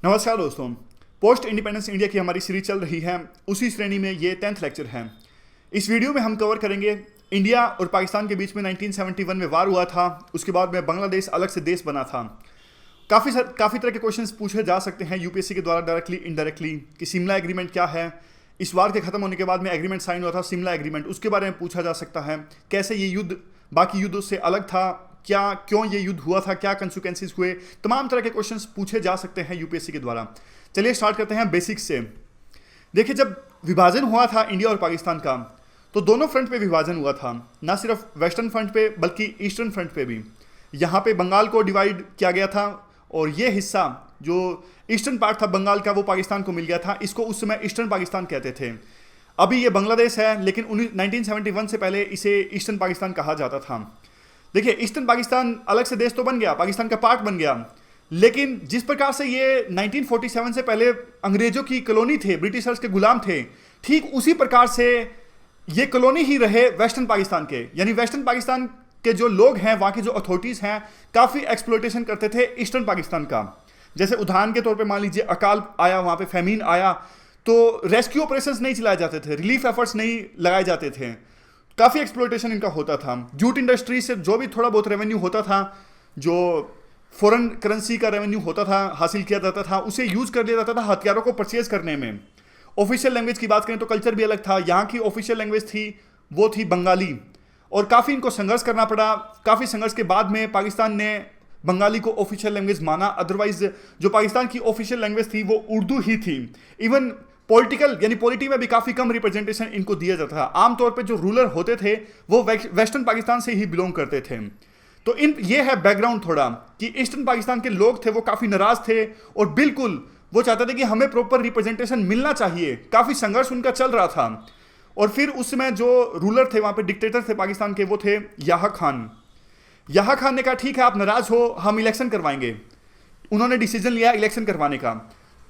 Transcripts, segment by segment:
नमस्कार दोस्तों। Post independence India की हमारी सीरीज चल रही है, उसी श्रेणी में ये 10th लेक्चर है। इस वीडियो में हम कवर करेंगे इंडिया और पाकिस्तान के बीच में 1971 में वार हुआ था। उसके बाद में बांग्लादेश अलग से देश बना था। काफ़ी तरह के क्वेश्चंस पूछे जा सकते हैं यूपीएससी के द्वारा डायरेक्टली इनडायरेक्टली कि शिमला एग्रीमेंट क्या है। इस वार के खत्म होने के बाद में एग्रीमेंट साइन हुआ था शिमला एग्रीमेंट, उसके बारे में पूछा जा सकता है। कैसे ये युद्ध बाकी युद्धों से अलग था, क्यों ये युद्ध हुआ था, क्या कंसिक्वेंसेस हुए, तमाम तरह के क्वेश्चंस पूछे जा सकते हैं यूपीएससी के द्वारा। चलिए स्टार्ट करते हैं बेसिक्स से। देखिए, जब विभाजन हुआ था इंडिया और पाकिस्तान का, तो दोनों फ्रंट पे विभाजन हुआ था, ना सिर्फ वेस्टर्न फ्रंट पे बल्कि ईस्टर्न फ्रंट पे भी। यहाँ पे बंगाल को डिवाइड किया गया था और ये हिस्सा जो ईस्टर्न पार्ट था बंगाल का वो पाकिस्तान को मिल गया था। इसको उस समय ईस्टर्न पाकिस्तान कहते थे। अभी ये बांग्लादेश है, लेकिन 1971 से पहले इसे ईस्टर्न पाकिस्तान कहा जाता था। देखिए, ईस्टर्न पाकिस्तान अलग से देश तो बन गया, पाकिस्तान का पार्ट बन गया, लेकिन जिस प्रकार से ये 1947 से पहले अंग्रेजों की कॉलोनी थे, ब्रिटिशर्स के गुलाम थे, ठीक उसी प्रकार से ये कॉलोनी ही रहे वेस्टर्न पाकिस्तान के। यानी वेस्टर्न पाकिस्तान के जो लोग हैं, वहाँ के जो अथॉरिटीज़ हैं, काफ़ी एक्सप्लॉयटेशन करते थे ईस्टर्न पाकिस्तान का। जैसे उदाहरण के तौर पे मान लीजिए अकाल आया, वहाँ पे फैमीन आया, तो रेस्क्यू ऑपरेशंस नहीं चलाए जाते थे, रिलीफ एफर्ट्स नहीं लगाए जाते थे, काफ़ी एक्सप्लॉयटेशन इनका होता था। जूट इंडस्ट्री से जो भी थोड़ा बहुत रेवेन्यू होता था, जो फॉरेन करेंसी का रेवेन्यू होता था, हासिल किया जाता था, उसे यूज कर लिया जाता था हथियारों को परचेज करने में। ऑफिशियल लैंग्वेज की बात करें तो कल्चर भी अलग था। यहाँ की ऑफिशियल लैंग्वेज थी वो थी बंगाली, और काफ़ी इनको संघर्ष करना पड़ा। काफ़ी संघर्ष के बाद में पाकिस्तान ने बंगाली को ऑफिशियल लैंग्वेज माना। अदरवाइज जो पाकिस्तान की ऑफिशियल लैंग्वेज थी वो उर्दू ही थी। इवन पॉलिटिकल यानी पॉलिटी में भी काफ़ी कम रिप्रेजेंटेशन इनको दिया जाता था। आमतौर पे जो रूलर होते थे वो वेस्टर्न पाकिस्तान से ही बिलोंग करते थे। तो ये है बैकग्राउंड थोड़ा कि ईस्टर्न पाकिस्तान के लोग थे वो काफ़ी नाराज थे और बिल्कुल वो चाहते थे कि हमें प्रॉपर रिप्रेजेंटेशन मिलना चाहिए। काफ़ी संघर्ष उनका चल रहा था। और फिर उस समय जो रूलर थे, वहाँ पे डिक्टेटर थे पाकिस्तान के, वो थे याह खान। याह खान ने कहा ठीक है, आप नाराज हो, हम इलेक्शन करवाएंगे। उन्होंने डिसीजन लिया इलेक्शन करवाने का।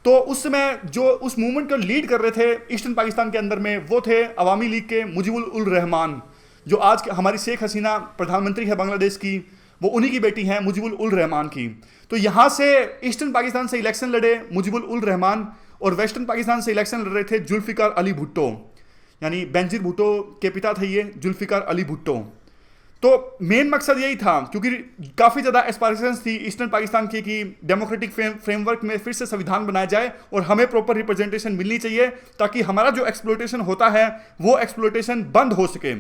तो उस समय जो उस मूवमेंट को लीड कर रहे थे ईस्टर्न पाकिस्तान के अंदर में, वो थे अवामी लीग के मुजीबुल उल रहमान, जो आज हमारी शेख हसीना प्रधानमंत्री है बांग्लादेश की, वो उन्हीं की बेटी हैं मुजीबुल उल रहमान की। तो यहाँ से ईस्टर्न पाकिस्तान से इलेक्शन लड़े मुजीबुल उल रहमान, और वेस्टर्न पाकिस्तान से इलेक्शन लड़ रहे थे जुल्फिकार अली भुट्टो, यानी बेनजीर भुट्टो के पिता थे ये जुल्फिकार अली भुट्टो। तो मेन मकसद यही था, क्योंकि काफ़ी ज़्यादा एस्पायरेशंस थी ईस्टर्न पाकिस्तान की कि डेमोक्रेटिक फ्रेमवर्क में फिर से संविधान बनाया जाए और हमें प्रॉपर रिप्रेजेंटेशन मिलनी चाहिए, ताकि हमारा जो एक्सप्लॉयटेशन होता है वो एक्सप्लॉयटेशन बंद हो सके।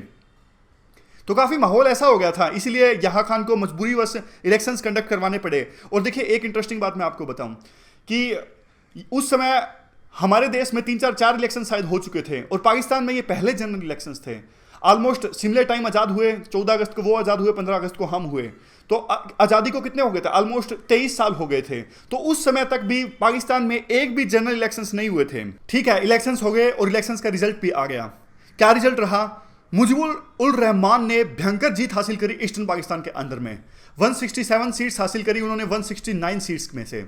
तो काफ़ी माहौल ऐसा हो गया था, इसीलिए याह खान को मजबूरीवश इलेक्शंस कंडक्ट करवाने पड़े। और देखिए, एक इंटरेस्टिंग बात मैं आपको बताऊं कि उस समय हमारे देश में 3-4 इलेक्शन शायद हो चुके थे, और पाकिस्तान में ये पहले जनरल इलेक्शंस थे। ऑलमोस्ट सिमिलर टाइम आज़ाद हुए, 14 अगस्त को वो आज़ाद हुए, 15 अगस्त को हम हुए। तो आज़ादी को कितने हो गए थे? ऑलमोस्ट 23 साल हो गए थे। तो उस समय तक भी पाकिस्तान में एक भी जनरल इलेक्शंस नहीं हुए थे। ठीक है, इलेक्शंस हो गए और इलेक्शंस का रिजल्ट भी आ गया। क्या रिजल्ट रहा? मुजीबुल उल रहमान ने भयंकर जीत हासिल करी ईस्टर्न पाकिस्तान के अंदर में। 167 सीट्स हासिल करी उन्होंने 169 सीट्स में से।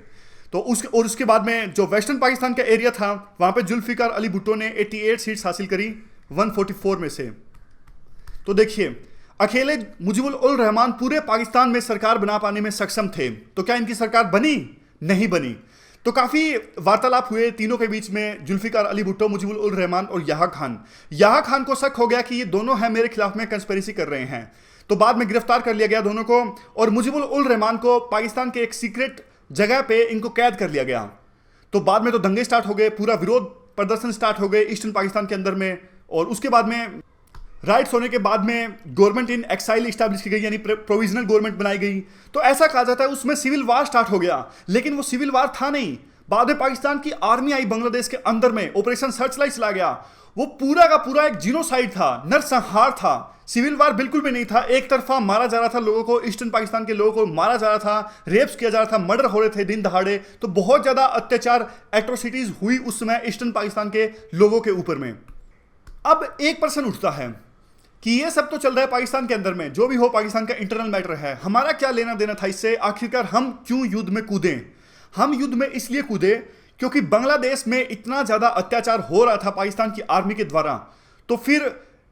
तो उसके बाद में जो वेस्टर्न पाकिस्तान का एरिया था, वहाँ पे जुल्फिकार अली भुट्टो ने 88 सीट्स हासिल करी 144 में से। तो देखिए, अकेले मुजीबुल उल रहमान पूरे पाकिस्तान में सरकार बना पाने में सक्षम थे। तो क्या इनकी सरकार बनी? नहीं बनी। तो काफ़ी वार्तालाप हुए तीनों के बीच में, जुल्फिकार अली भुट्टो, मुजीबुल उल रहमान और याह खान। याह खान को शक हो गया कि ये दोनों हैं मेरे खिलाफ में कंस्पिरेसी कर रहे हैं। तो बाद में गिरफ्तार कर लिया गया दोनों को, और मुजीबुल उल रहमान को पाकिस्तान के एक सीक्रेट जगह पे इनको कैद कर लिया गया। तो बाद में तो दंगे स्टार्ट हो गए, पूरा विरोध प्रदर्शन स्टार्ट हो गए ईस्टर्न पाकिस्तान के अंदर में। और उसके बाद में राइट्स होने के बाद में गवर्नमेंट इन एक्साइल इस्टेब्लिश की गई, यानी प्रोविजनल गवर्नमेंट बनाई गई। तो ऐसा कहा जाता है उसमें सिविल वार स्टार्ट हो गया, लेकिन वो सिविल वार था नहीं। बाद में पाकिस्तान की आर्मी आई बांग्लादेश के अंदर में, ऑपरेशन सर्चलाइट चला गया। वो पूरा का पूरा एक जीनोसाइड था, नरसंहार था। सिविल वार बिल्कुल भी नहीं था। एक तरफा मारा जा रहा था लोगों को, ईस्टर्न पाकिस्तान के लोगों को मारा जा रहा था, रेप्स किया जा रहा था, मर्डर हो रहे थे दिन दहाड़े। तो बहुत ज़्यादा अत्याचार, एट्रोसिटीज हुई उस समय ईस्टर्न पाकिस्तान के लोगों के ऊपर में। अब एक प्रश्न उठता है कि ये सब तो चल रहा है पाकिस्तान के अंदर में, जो भी हो पाकिस्तान का इंटरनल मैटर है, हमारा क्या लेना देना था इससे? आखिरकार हम क्यों युद्ध में कूदें? हम युद्ध में इसलिए कूदे क्योंकि बांग्लादेश में इतना ज़्यादा अत्याचार हो रहा था पाकिस्तान की आर्मी के द्वारा। तो फिर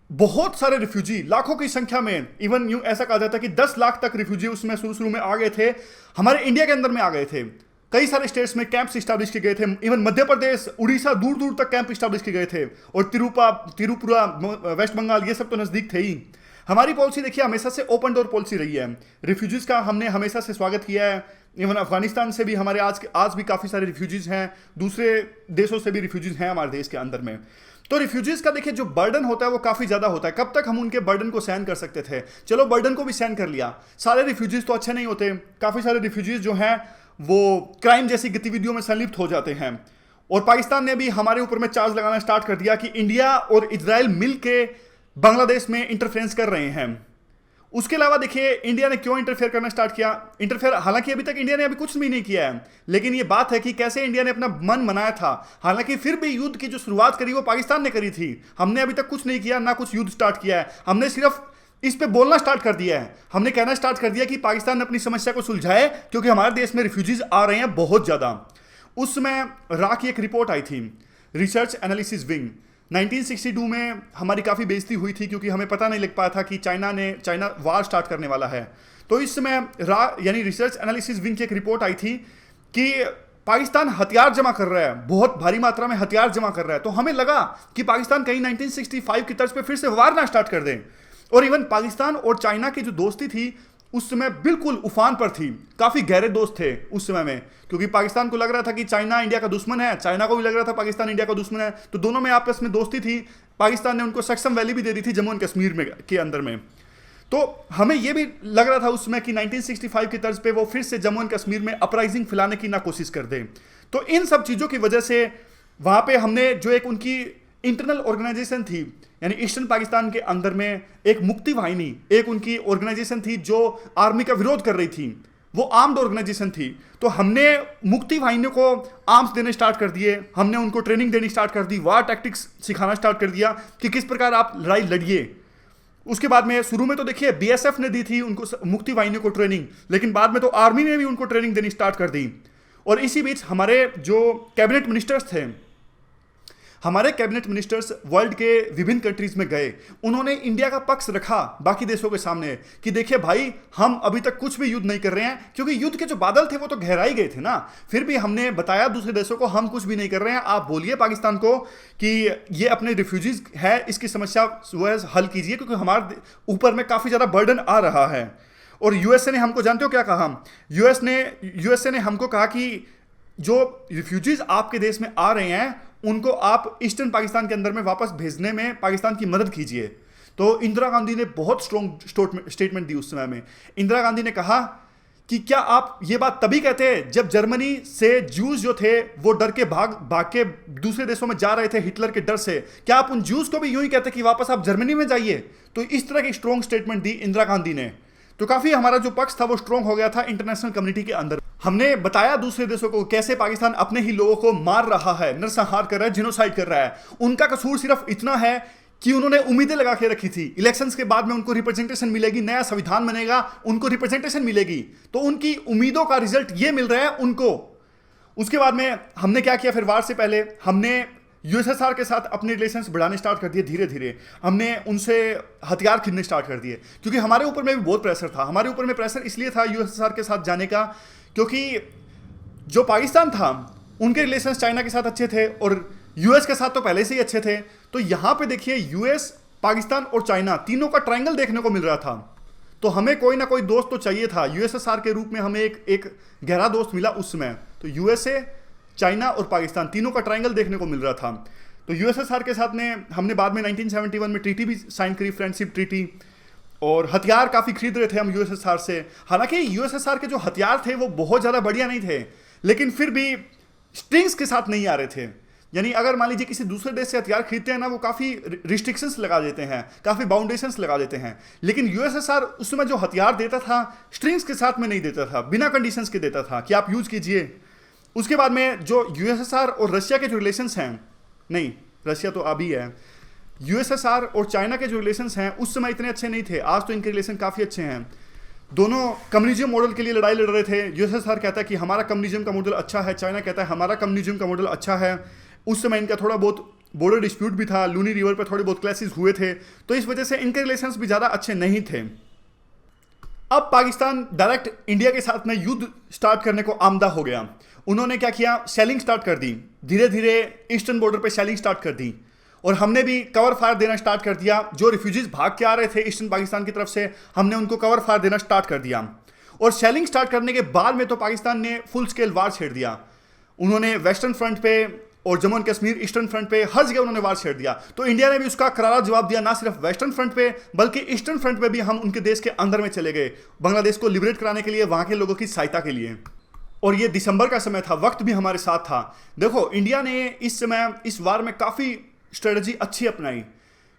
बहुत सारे रिफ्यूजी, लाखों की संख्या में, इवन यूं ऐसा कहा जाता है कि 10 लाख तक रिफ्यूजी उसमें शुरू में आ गए थे, हमारे इंडिया के अंदर में आ गए थे। कई सारे स्टेट्स में कैंप्स इस्टेब्लिश किए गए थे, इवन मध्य प्रदेश, उड़ीसा, दूर दूर तक कैंप इस्टेब्लिश किए गए थे, और त्रिपुरा, वेस्ट बंगाल, ये सब तो नज़दीक थे ही। हमारी पॉलिसी देखिए हमेशा से ओपन डोर पॉलिसी रही है। रिफ्यूजीज का हमने हमेशा से स्वागत किया है। इवन अफगानिस्तान से भी हमारे आज भी काफ़ी सारे रिफ्यूजीज हैं, दूसरे देशों से भी रिफ्यूजीज हैं हमारे देश के अंदर में। तो रिफ्यूजीज का देखिए जो बर्डन होता है वो काफ़ी ज़्यादा होता है। कब तक हम उनके बर्डन को सहन कर सकते थे? चलो बर्डन को भी सहन कर लिया। सारे रिफ्यूजीज तो अच्छे नहीं होते, काफ़ी सारे रिफ्यूजीज जो हैं वो क्राइम जैसी गतिविधियों में संलिप्त हो जाते हैं। और पाकिस्तान ने भी हमारे ऊपर में चार्ज लगाना स्टार्ट कर दिया कि इंडिया और इजराइल मिल के बांग्लादेश में इंटरफेरेंस कर रहे हैं। उसके अलावा देखिए इंडिया ने क्यों इंटरफेयर करना स्टार्ट किया। इंटरफेयर हालांकि अभी तक इंडिया ने कुछ भी नहीं किया है, लेकिन ये बात है कि कैसे इंडिया ने अपना मन बनाया था। हालांकि फिर भी युद्ध की जो शुरुआत करी वो पाकिस्तान ने करी थी। हमने अभी तक कुछ नहीं किया, ना कुछ युद्ध स्टार्ट किया है। हमने सिर्फ इस पे बोलना स्टार्ट कर दिया है। हमने कहना स्टार्ट कर दिया कि पाकिस्तान अपनी समस्या को सुलझाए, क्योंकि हमारे देश में रिफ्यूजीज आ रहे हैं बहुत ज़्यादा। उस समय रा की एक रिपोर्ट आई थी, रिसर्च एनालिसिस विंग। 1962 में हमारी काफ़ी बेइज्जती हुई थी, क्योंकि हमें पता नहीं लग पाया था कि चाइना वार स्टार्ट करने वाला है। तो इस समय रा यानी रिसर्च एनालिसिस विंग की एक रिपोर्ट आई थी कि पाकिस्तान हथियार जमा कर रहा है, बहुत भारी मात्रा में हथियार जमा कर रहा है। तो हमें लगा कि पाकिस्तान कहीं 1965 की तर्ज पे फिर से वार ना स्टार्ट कर दें। और इवन पाकिस्तान और चाइना की जो दोस्ती थी उस समय बिल्कुल उफान पर थी, काफ़ी गहरे दोस्त थे उस समय में, क्योंकि पाकिस्तान को लग रहा था कि चाइना इंडिया का दुश्मन है, चाइना को भी लग रहा था पाकिस्तान इंडिया का दुश्मन है। तो दोनों में आपस में दोस्ती थी। पाकिस्तान ने उनको सक्सम वैली भी दे दी थी जम्मू एंड कश्मीर में के अंदर में। तो हमें यह भी लग रहा था उस समय कि 1965 की तर्ज पे वो फिर से जम्मू एंड कश्मीर में अपराइजिंग फैलाने की ना कोशिश कर दें। तो इन सब चीज़ों की वजह से वहाँ पे हमने जो एक उनकी इंटरनल ऑर्गेनाइजेशन थी, यानी ईस्टर्न पाकिस्तान के अंदर में एक मुक्ति वाहिनी, एक उनकी ऑर्गेनाइजेशन थी जो आर्मी का विरोध कर रही थी, वो आर्म्ड ऑर्गेनाइजेशन थी। तो हमने मुक्ति वाहिनियों को आर्म्स देने स्टार्ट कर दिए, हमने उनको ट्रेनिंग देनी स्टार्ट कर दी, वार टैक्टिक्स सिखाना स्टार्ट कर दिया कि किस प्रकार आप लड़ाई लड़िए। उसके बाद में शुरू में तो देखिए बीएसएफ ने दी थी उनको मुक्ति वाहिनियों को ट्रेनिंग, लेकिन बाद में तो आर्मी ने भी उनको ट्रेनिंग देनी स्टार्ट कर दी। और इसी बीच हमारे जो कैबिनेट मिनिस्टर्स थे, हमारे कैबिनेट मिनिस्टर्स वर्ल्ड के विभिन्न कंट्रीज में गए, उन्होंने इंडिया का पक्ष रखा बाकी देशों के सामने कि देखिए भाई हम अभी तक कुछ भी युद्ध नहीं कर रहे हैं, क्योंकि युद्ध के जो बादल थे वो तो गहराई गए थे ना। फिर भी हमने बताया दूसरे देशों को हम कुछ भी नहीं कर रहे हैं, आप बोलिए पाकिस्तान को कि ये अपने रिफ्यूजीज है, इसकी समस्या हल कीजिए, क्योंकि हमारे ऊपर में काफ़ी ज़्यादा बर्डन आ रहा है। और यूएसए ने हमको जानते हो क्या कहा? यूएसए ने हमको कहा कि जो रिफ्यूजीज आपके देश में आ रहे हैं उनको आप ईस्टर्न पाकिस्तान के अंदर में वापस भेजने में पाकिस्तान की मदद कीजिए। तो इंदिरा गांधी ने बहुत स्ट्रॉन्ग स्टेटमेंट दी उस समय में। इंदिरा गांधी ने कहा कि क्या आप ये बात तभी कहते हैं जब जर्मनी से ज्यूज जो थे वो डर के भाग के दूसरे देशों में जा रहे थे हिटलर के डर से, क्या आप उन ज्यूज को भी यूं ही कहते कि वापस आप जर्मनी में जाइए? तो इस तरह की स्ट्रॉन्ग स्टेटमेंट दी इंदिरा गांधी ने। तो काफ़ी हमारा जो पक्ष था वो स्ट्रॉन्ग हो गया था इंटरनेशनल कम्युनिटी के अंदर। हमने बताया दूसरे देशों को कैसे पाकिस्तान अपने ही लोगों को मार रहा है, नरसंहार कर रहा है, जिनोसाइड कर रहा है। उनका कसूर सिर्फ इतना है कि उन्होंने उम्मीदें लगा के रखी थी इलेक्शंस के बाद में उनको रिप्रेजेंटेशन मिलेगी, नया संविधान बनेगा, उनको रिप्रेजेंटेशन मिलेगी। तो उनकी उम्मीदों का रिजल्ट ये मिल रहा है उनको। उसके बाद में हमने क्या किया, फिर वार से पहले हमने यूएसएसआर के साथ अपने रिलेशंस बढ़ाने स्टार्ट कर दिए। धीरे धीरे हमने उनसे हथियार खरीदने स्टार्ट कर दिए, क्योंकि हमारे ऊपर में भी बहुत प्रेशर था। हमारे ऊपर में प्रेशर इसलिए था यूएसएसआर के साथ जाने का, क्योंकि जो पाकिस्तान था उनके रिलेशंस चाइना के साथ अच्छे थे और यूएस के साथ तो पहले से ही अच्छे थे। तो यहाँ पे देखिए यूएस, पाकिस्तान और चाइना तीनों का ट्रायंगल देखने को मिल रहा था। तो हमें कोई ना कोई दोस्त तो चाहिए था। यूएसएसआर के रूप में हमें एक गहरा दोस्त मिला उस समय। तो यूएसए, चाइना और पाकिस्तान तीनों का ट्रायंगल देखने को मिल रहा था। तो यूएसएसआर के साथ में हमने बाद में 1971 में ट्रीटी भी साइन करी, फ्रेंडशिप ट्रीटी, और हथियार काफ़ी खरीद रहे थे हम यूएसएसआर से। हालांकि यूएसएसआर के जो हथियार थे वो बहुत ज़्यादा बढ़िया नहीं थे, लेकिन फिर भी स्ट्रिंग्स के साथ नहीं आ रहे थे। यानी अगर मान लीजिए किसी दूसरे देश से हथियार खरीदते हैं ना, वो काफ़ी रिस्ट्रिक्शंस लगा देते हैं, काफ़ी बाउंडेशंस लगा देते हैं। लेकिन यूएसएसआर उस समय जो हथियार देता था स्ट्रिंग्स के साथ में नहीं देता था, बिना कंडीशंस के देता था कि आप यूज़ कीजिए। उसके बाद में जो यूएसएसआर और रशिया के जो रिलेशंस हैं, नहीं रशिया तो अभी है, यूएसएसआर और चाइना के जो रिलेशंस हैं उस समय इतने अच्छे नहीं थे। आज तो इनके रिलेशन काफ़ी अच्छे हैं। दोनों कम्युनिज्म मॉडल के लिए लड़ाई लड़ रहे थे। यूएसएसआर कहता है कि हमारा कम्युनिज्म का मॉडल अच्छा है, चाइना कहता है हमारा कम्युनिज्म का मॉडल अच्छा है। उस समय इनका थोड़ा बहुत बॉर्डर डिस्प्यूट भी था, लूनी रिवर पर थोड़े बहुत क्लैशेस हुए थे, तो इस वजह से इनके रिलेशंस भी ज़्यादा अच्छे नहीं थे। अब पाकिस्तान डायरेक्ट इंडिया के साथ में युद्ध स्टार्ट करने को आमदा हो गया उन्होंने क्या किया, सेलिंग स्टार्ट कर दी, धीरे धीरे ईस्टर्न बॉर्डर पे सेलिंग स्टार्ट कर दी, और हमने भी कवर फायर देना स्टार्ट कर दिया। जो रिफ्यूजीज भाग के आ रहे थे ईस्टर्न पाकिस्तान की तरफ से, हमने उनको कवर फायर देना स्टार्ट कर दिया। और सेलिंग स्टार्ट करने के बाद में तो पाकिस्तान ने फुल स्केल वार छेड़ दिया। उन्होंने वेस्टर्न फ्रंट पे और Jammu and Kashmir eastern front पे हर जगह उन्होंने वार छेड़ दिया। तो इंडिया ने भी उसका करारा जवाब दिया, ना सिर्फ वेस्टर्न फ्रंट पे बल्कि ईस्टर्न फ्रंट पे भी हम उनके देश के अंदर में चले गए, बांग्लादेश को लिबरेट कराने के लिए, वहां के लोगों की सहायता के लिए। और ये दिसंबर का समय था, वक्त भी हमारे साथ था। देखो, इंडिया ने इस समय इस वार में काफ़ी स्ट्रेटजी अच्छी अपनाई,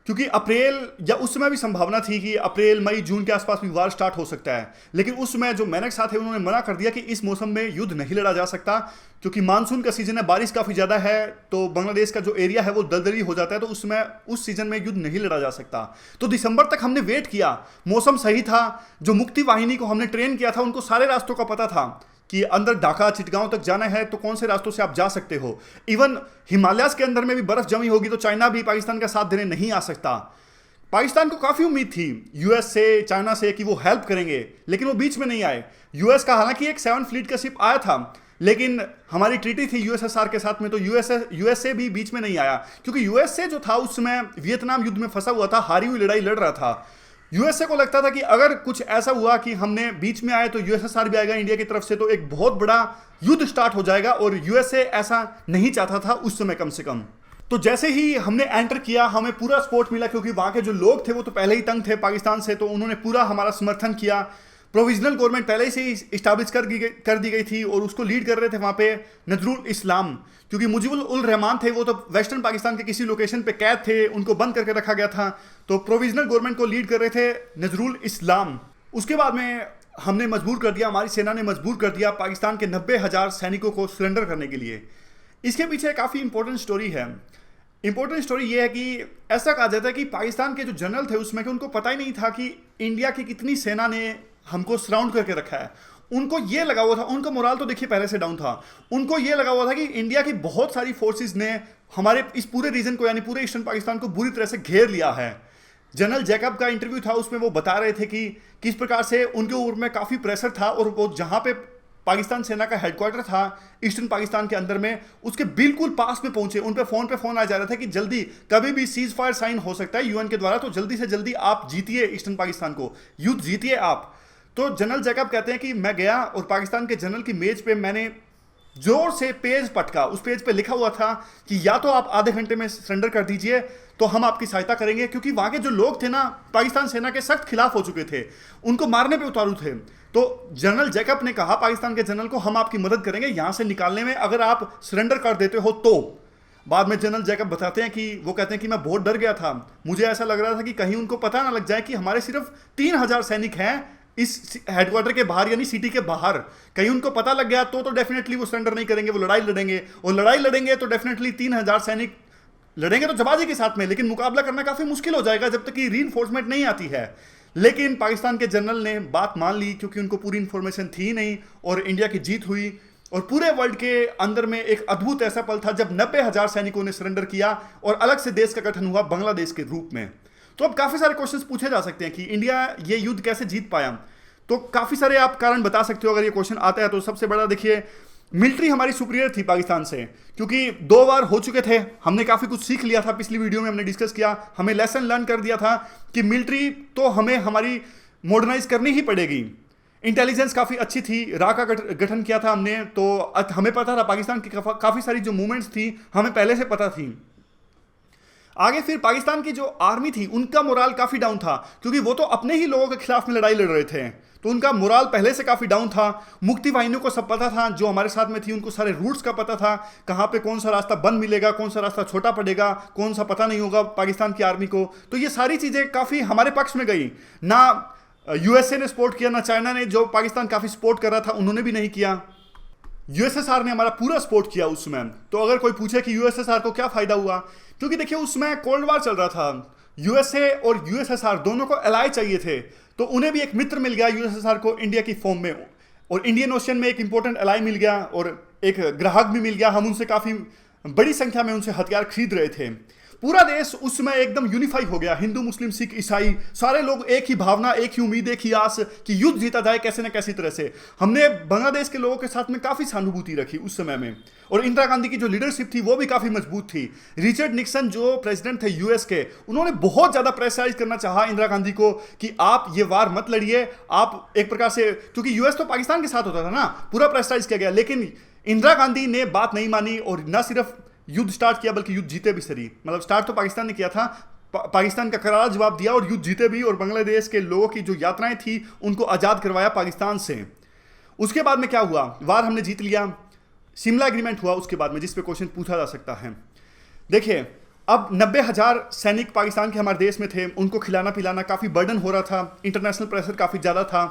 क्योंकि अप्रैल या उस समय भी संभावना थी कि अप्रैल मई जून के आसपास भी वार स्टार्ट हो सकता है। लेकिन उस समय जो मैनेक साथ है उन्होंने मना कर दिया कि इस मौसम में युद्ध नहीं लड़ा जा सकता, क्योंकि मानसून का सीजन है, बारिश काफ़ी ज़्यादा है, तो बांग्लादेश का जो एरिया है वो दलदली हो जाता है, तो उस समय उस सीजन में युद्ध नहीं लड़ा जा सकता। तो दिसंबर तक हमने वेट किया, मौसम सही था। जो मुक्ति वाहिनी को हमने ट्रेन किया था उनको सारे रास्तों का पता था कि अंदर ढाका चिटगांव तक जाना है तो कौन से रास्तों से आप जा सकते हो। इवन हिमालयाज के अंदर में भी बर्फ जमी होगी तो चाइना भी पाकिस्तान का साथ देने नहीं आ सकता। पाकिस्तान को काफ़ी उम्मीद थी यूएस से, चाइना से कि वो हेल्प करेंगे, लेकिन वो बीच में नहीं आए। यूएस का हालांकि एक 7 फ्लीट का शिप आया था, लेकिन हमारी ट्रीटी थी यूएसएसआर के साथ में, तो यूएसए भी बीच में नहीं आया, क्योंकि यूएसए जो था उस समय वियतनाम युद्ध में फंसा हुआ था, हारी हुई लड़ाई लड़ रहा था। यूएसए को लगता था कि अगर कुछ ऐसा हुआ कि हमने बीच में आए तो यूएसएसआर भी आएगा इंडिया की तरफ से, तो एक बहुत बड़ा युद्ध स्टार्ट हो जाएगा, और यूएसए ऐसा नहीं चाहता था उस समय कम से कम। तो जैसे ही हमने एंटर किया हमें पूरा सपोर्ट मिला, क्योंकि वहाँ के जो लोग थे वो तो पहले ही तंग थे पाकिस्तान से, तो उन्होंने पूरा हमारा समर्थन किया। प्रोविजनल गवर्नमेंट पहले से ही इस्टेब्लिश कर दी गई थी, और उसको लीड कर रहे थे वहाँ पे नजरुल इस्लाम, क्योंकि मुजीबुल उल रहमान थे, वो तो वेस्टर्न पाकिस्तान के किसी लोकेशन पे कैद थे, उनको बंद करके रखा गया था, तो प्रोविजनल गवर्नमेंट को लीड कर रहे थे नजरुल इस्लाम। उसके बाद में हमने मजबूर कर दिया, हमारी सेना ने मजबूर कर दिया पाकिस्तान के 90,000 सैनिकों को सरेंडर करने के लिए। इसके पीछे काफ़ी इंपॉर्टेंट स्टोरी है। इंपॉर्टेंट स्टोरी ये है कि ऐसा कहा जाता है कि पाकिस्तान के जो जनरल थे उसमें कि उनको पता ही नहीं था कि इंडिया की कितनी सेना ने हमको सराउंड करके रखा है। उनको ये लगा हुआ था, उनका मोराल तो देखिए पहले से डाउन था, उनको ये लगा हुआ था कि इंडिया की बहुत सारी फोर्सेस ने हमारे इस पूरे रीजन को, यानी पूरे ईस्टर्न पाकिस्तान को बुरी तरह से घेर लिया है। जनरल जैकब का इंटरव्यू था, उसमें वो बता रहे थे कि किस प्रकार से उनके ऊपर में काफ़ी प्रेशर था, और वो जहाँ पे पाकिस्तान सेना का हेडक्वार्टर था ईस्टर्न पाकिस्तान के अंदर में, उसके बिल्कुल पास में पहुंचे। उन पे फोन आ जा रहा था कि जल्दी कभी भी सीज फायर साइन हो सकता है यूएन के द्वारा, तो जल्दी से जल्दी आप जीतिए ईस्टर्न पाकिस्तान को, युद्ध जीतिए आप। तो जनरल जैकब कहते हैं कि मैं गया और पाकिस्तान के जनरल की मेज पे मैंने जोर से पेज पटका। उस पेज पे लिखा हुआ था कि या तो आप आधे घंटे में सरेंडर कर दीजिए तो हम आपकी सहायता करेंगे, क्योंकि वहां के जो लोग थे ना पाकिस्तान सेना के सख्त खिलाफ हो चुके थे, उनको मारने पे उतारू थे। तो जनरल जैकब ने कहा पाकिस्तान के जनरल को, हम आपकी मदद करेंगे यहां से निकालने में, अगर आप सरेंडर कर देते हो तो। बाद में जनरल जैकब बताते हैं कि वो कहते हैं कि मैं बहुत डर गया था, मुझे ऐसा लग रहा था कि कहीं उनको पता ना लग जाए कि हमारे सिर्फ 3,000 सैनिक हैं इस हेडक्वार्टर के बाहर, यानी सिटी के बाहर। कहीं उनको पता लग गया तो डेफिनेटली वो सरेंडर नहीं करेंगे, वो लड़ाई लड़ेंगे, और लड़ाई लड़ेंगे तो डेफिनेटली 3,000 सैनिक लड़ेंगे तो जबाजी के साथ में, लेकिन मुकाबला करना काफी मुश्किल हो जाएगा जब तक कि रीइंफोर्समेंट नहीं आती है। लेकिन पाकिस्तान के जनरल ने बात मान ली, क्योंकि उनको पूरी इंफॉर्मेशन थी नहीं, और इंडिया की जीत हुई। और पूरे वर्ल्ड के अंदर में एक अद्भुत ऐसा पल था जब 90,000 सैनिकों ने सरेंडर किया और अलग से देश का गठन हुआ बांग्लादेश के रूप में। तो अब काफी सारे क्वेश्चंस पूछे जा सकते हैं कि इंडिया ये युद्ध कैसे जीत पाया, तो काफी सारे आप कारण बता सकते हो अगर ये क्वेश्चन आता है। तो सबसे बड़ा देखिए, मिलिट्री हमारी सुपीरियर थी पाकिस्तान से, क्योंकि 2 बार हो चुके थे, हमने काफी कुछ सीख लिया था। पिछली वीडियो में हमने डिस्कस किया, हमें लेसन लर्न कर दिया था कि मिलिट्री तो हमें हमारी मॉडर्नाइज करनी ही पड़ेगी। इंटेलिजेंस काफ़ी अच्छी थी, रा का गठन किया था हमने, तो हमें पता था पाकिस्तान की काफ़ी सारी जो मूवमेंट्स थी हमें पहले से पता थी। आगे फिर पाकिस्तान की जो आर्मी थी उनका मोराल काफ़ी डाउन था, क्योंकि वो तो अपने ही लोगों के खिलाफ में लड़ाई लड़ रहे थे, तो उनका मोराल पहले से काफ़ी डाउन था। मुक्ति वाहिनियों को सब पता था, जो हमारे साथ में थी उनको सारे रूट्स का पता था, कहाँ पे कौन सा रास्ता बंद मिलेगा, कौन सा रास्ता छोटा पड़ेगा, कौन सा पता नहीं होगा पाकिस्तान की आर्मी को। तो ये सारी चीज़ें काफ़ी हमारे पक्ष में गई। ना यूएसए ने सपोर्ट किया, ना चाइना ने, जो पाकिस्तान काफ़ी सपोर्ट कर रहा था उन्होंने भी नहीं किया। यूएसएसआर ने हमारा पूरा सपोर्ट किया उस समय। तो अगर कोई पूछे कि यूएसएसआर को क्या फ़ायदा हुआ, क्योंकि देखिए उस समय कोल्ड वार चल रहा था, यूएसए और यूएसएसआर दोनों को एलाई चाहिए थे, तो उन्हें भी एक मित्र मिल गया यूएसएसआर को इंडिया की फॉर्म में, और इंडियन ओशन में एक इंपॉर्टेंट एलाई मिल गया और एक ग्राहक भी मिल गया। हम उनसे काफ़ी बड़ी संख्या में उनसे हथियार खरीद रहे थे। पूरा देश उस समय एकदम यूनिफाई हो गया, हिंदू मुस्लिम सिख ईसाई सारे लोग एक ही भावना, एक ही उम्मीद, एक ही आस कि युद्ध जीता जाए कैसे न कैसी तरह से। हमने बांग्लादेश के लोगों के साथ में काफी सहानुभूति रखी उस समय में, और इंदिरा गांधी की जो लीडरशिप थी वो भी काफी मजबूत थी। रिचर्ड निक्सन जो प्रेसिडेंट थे यूएस के, उन्होंने बहुत ज्यादा प्रेशराइज करना चाहा इंदिरा गांधी को कि आप ये वार मत लड़िए, आप एक प्रकार से, क्योंकि यूएस तो पाकिस्तान के साथ होता था ना, पूरा प्रेशराइज किया गया। लेकिन इंदिरा गांधी ने बात नहीं मानी और न सिर्फ युद्ध स्टार्ट किया बल्कि युद्ध जीते भी सही। मतलब स्टार्ट तो पाकिस्तान ने किया था, पाकिस्तान का करारा जवाब दिया और युद्ध जीते भी, और बांग्लादेश के लोगों की जो यात्राएं थी उनको आज़ाद करवाया पाकिस्तान से। उसके बाद में क्या हुआ, वार हमने जीत लिया, शिमला एग्रीमेंट हुआ उसके बाद में, जिस पे क्वेश्चन पूछा जा सकता है। देखिए अब 90,000 सैनिक पाकिस्तान के हमारे देश में थे, उनको खिलाना पिलाना काफ़ी बर्डन हो रहा था, इंटरनेशनल प्रेशर काफ़ी ज़्यादा था,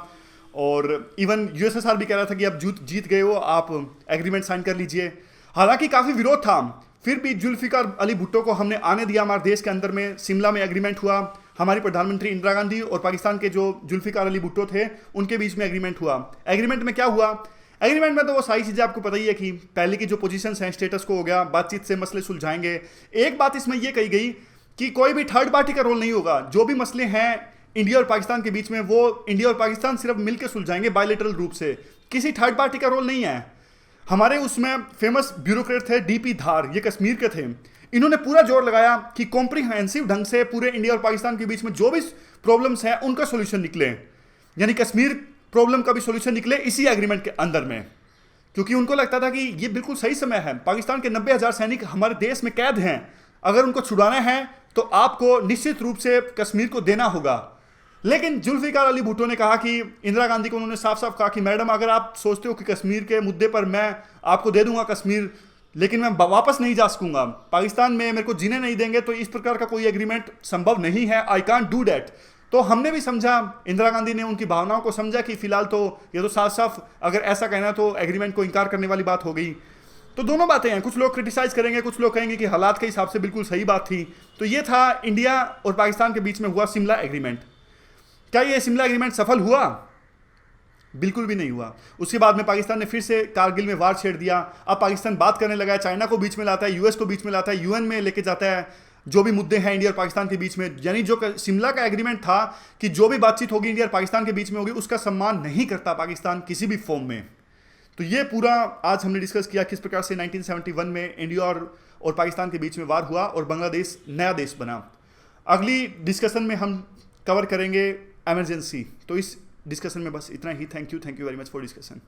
और इवन यूएसएसआर भी कह रहा था कि अब जीत गए हो, आप एग्रीमेंट साइन कर लीजिए। हालांकि काफ़ी विरोध था, फिर भी जुल्फिकार अली भुट्टो को हमने आने दिया हमारे देश के अंदर में। शिमला में एग्रीमेंट हुआ, हमारी प्रधानमंत्री इंदिरा गांधी और पाकिस्तान के जो जुल्फिकार अली भुट्टो थे उनके बीच में एग्रीमेंट हुआ। एग्रीमेंट में क्या हुआ, एग्रीमेंट में तो वो सारी चीज़ें आपको पता ही है कि पहले की जो पोजीशंस हैं, स्टेटस को हो गया, बातचीत से मसले सुलझाएंगे। एक बात इसमें यह कही गई कि कोई भी थर्ड पार्टी का रोल नहीं होगा, जो भी मसले हैं इंडिया और पाकिस्तान के बीच में वो इंडिया और पाकिस्तान सिर्फ मिलकर सुलझाएंगे बायलैटरल रूप से, किसी थर्ड पार्टी का रोल नहीं है। हमारे उसमें फेमस ब्यूरोक्रेट थे डीपी धार, ये कश्मीर के थे, इन्होंने पूरा जोर लगाया कि कॉम्प्रिहेंसिव ढंग से पूरे इंडिया और पाकिस्तान के बीच में जो भी प्रॉब्लम्स हैं उनका सोल्यूशन निकले, यानी कश्मीर प्रॉब्लम का भी सोल्यूशन निकले इसी एग्रीमेंट के अंदर में। क्योंकि उनको लगता था कि ये बिल्कुल सही समय है, पाकिस्तान के 90,000 सैनिक हमारे देश में कैद हैं, अगर उनको छुड़ाना है तो आपको निश्चित रूप से कश्मीर को देना होगा। लेकिन जुल्फिकार अली भुट्टो ने कहा कि इंदिरा गांधी को उन्होंने साफ साफ कहा कि मैडम अगर आप सोचते हो कि कश्मीर के मुद्दे पर मैं आपको दे दूंगा कश्मीर, लेकिन मैं वापस नहीं जा सकूंगा, पाकिस्तान में मेरे को जीने नहीं देंगे, तो इस प्रकार का कोई एग्रीमेंट संभव नहीं है, आई कांट डू डैट। तो हमने भी समझा, इंदिरा गांधी ने उनकी भावनाओं को समझा कि फिलहाल तो ये तो साफ साफ अगर ऐसा कहना तो एग्रीमेंट को इनकार करने वाली बात हो गई। तो दोनों बातें हैं, कुछ लोग क्रिटिसाइज करेंगे, कुछ लोग कहेंगे कि हालात के हिसाब से बिल्कुल सही बात थी। तो ये था इंडिया और पाकिस्तान के बीच में हुआ शिमला एग्रीमेंट। क्या ये शिमला एग्रीमेंट सफल हुआ? बिल्कुल भी नहीं हुआ। उसके बाद में पाकिस्तान ने फिर से कारगिल में वार छेड़ दिया। अब पाकिस्तान बात करने लगा है, चाइना को बीच में लाता है, यूएस को बीच में लाता है, यूएन में लेके जाता है जो भी मुद्दे हैं इंडिया और पाकिस्तान के बीच में। यानी जो शिमला का एग्रीमेंट था कि जो भी बातचीत होगी इंडिया और पाकिस्तान के बीच में होगी, उसका सम्मान नहीं करता पाकिस्तान किसी भी फॉर्म में। तो ये पूरा आज हमने डिस्कस किया किस प्रकार से 1971 में इंडिया और पाकिस्तान के बीच में वार हुआ और बांग्लादेश नया देश बना। अगली डिस्कशन में हम कवर करेंगे इमरजेंसी। तो इस डिस्कशन में बस इतना ही। Thank you very much for discussion.